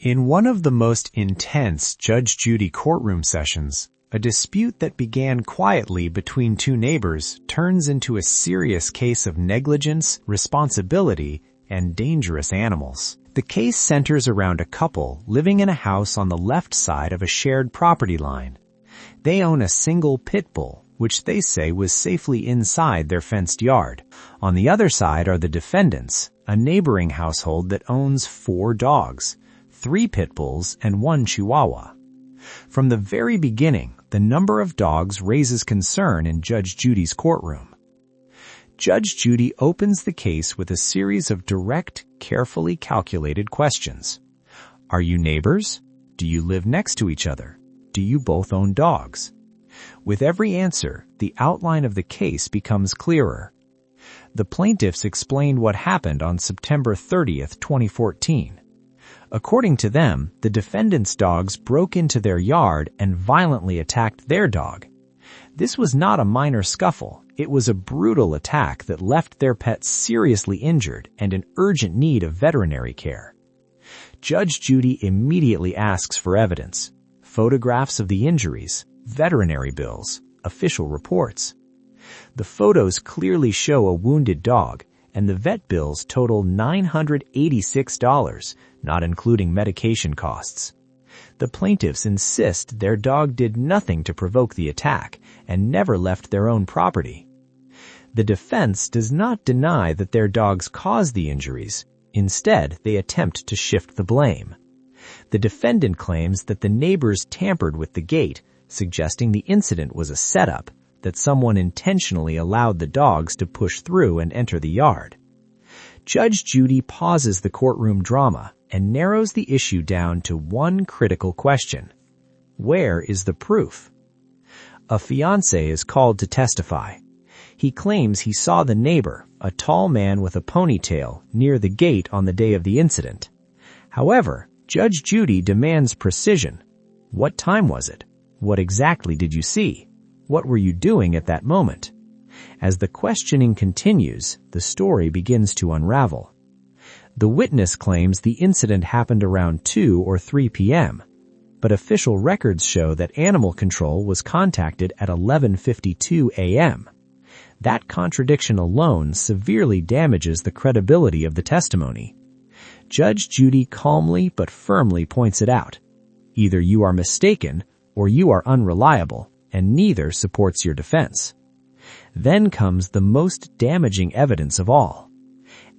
In one of the most intense Judge Judy courtroom sessions, a dispute that began quietly between two neighbors turns into a serious case of negligence, responsibility, and dangerous animals. The case centers around a couple living in a house on the left side of a shared property line. They own a single pit bull, which they say was safely inside their fenced yard. On the other side are the defendants, a neighboring household that owns 4 dogs, 3 pit bulls, and 1 chihuahua. From the very beginning, the number of dogs raises concern in Judge Judy's courtroom. Judge Judy opens the case with a series of direct, carefully calculated questions. Are you neighbors? Do you live next to each other? Do you both own dogs? With every answer, the outline of the case becomes clearer. The plaintiffs explained what happened on September 30th, 2014. According to them, the defendants' dogs broke into their yard and violently attacked their dog. This was not a minor scuffle. It was a brutal attack that left their pet seriously injured and in urgent need of veterinary care. Judge Judy immediately asks for evidence: photographs of the injuries, veterinary bills, official reports. The photos clearly show a wounded dog, and the vet bills total $986, not including medication costs. The plaintiffs insist their dog did nothing to provoke the attack and never left their own property. The defense does not deny that their dogs caused the injuries. Instead, they attempt to shift the blame. The defendant claims that the neighbors tampered with the gate, suggesting the incident was a setup, that someone intentionally allowed the dogs to push through and enter the yard. Judge Judy pauses the courtroom drama and narrows the issue down to one critical question: where is the proof? A fiancé is called to testify. He claims he saw the neighbor, a tall man with a ponytail, near the gate on the day of the incident. However, Judge Judy demands precision. What time was it? What exactly did you see? What were you doing at that moment? As the questioning continues, the story begins to unravel. The witness claims the incident happened around 2 or 3 p.m., but official records show that animal control was contacted at 11:52 a.m. That contradiction alone severely damages the credibility of the testimony. Judge Judy calmly but firmly points it out. Either you are mistaken or you are unreliable, and neither supports your defense. Then comes the most damaging evidence of all.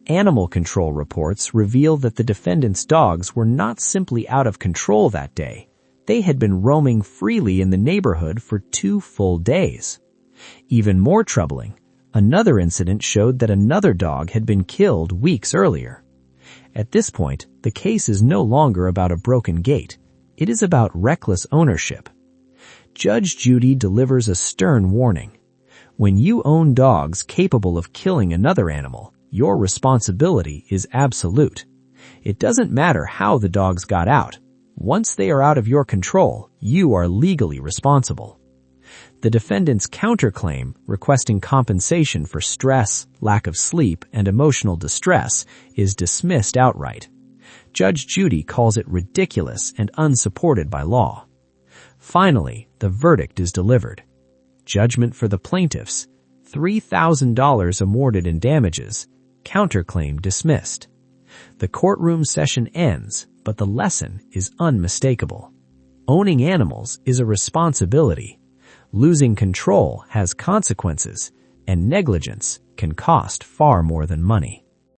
Animal control reports reveal that the defendants' dogs were not simply out of control that day. They had been roaming freely in the neighborhood for 2 full days. Even more troubling, another incident showed that another dog had been killed weeks earlier. At this point, the case is no longer about a broken gate. It is about reckless ownership. Judge Judy delivers a stern warning. When you own dogs capable of killing another animal, your responsibility is absolute. It doesn't matter how the dogs got out. Once they are out of your control, you are legally responsible. The defendant's counterclaim, requesting compensation for stress, lack of sleep, and emotional distress, is dismissed outright. Judge Judy calls it ridiculous and unsupported by law. Finally, the verdict is delivered. Judgment for the plaintiffs, $3,000 awarded in damages, counterclaim dismissed. The courtroom session ends, but the lesson is unmistakable. Owning animals is a responsibility. Losing control has consequences, and negligence can cost far more than money.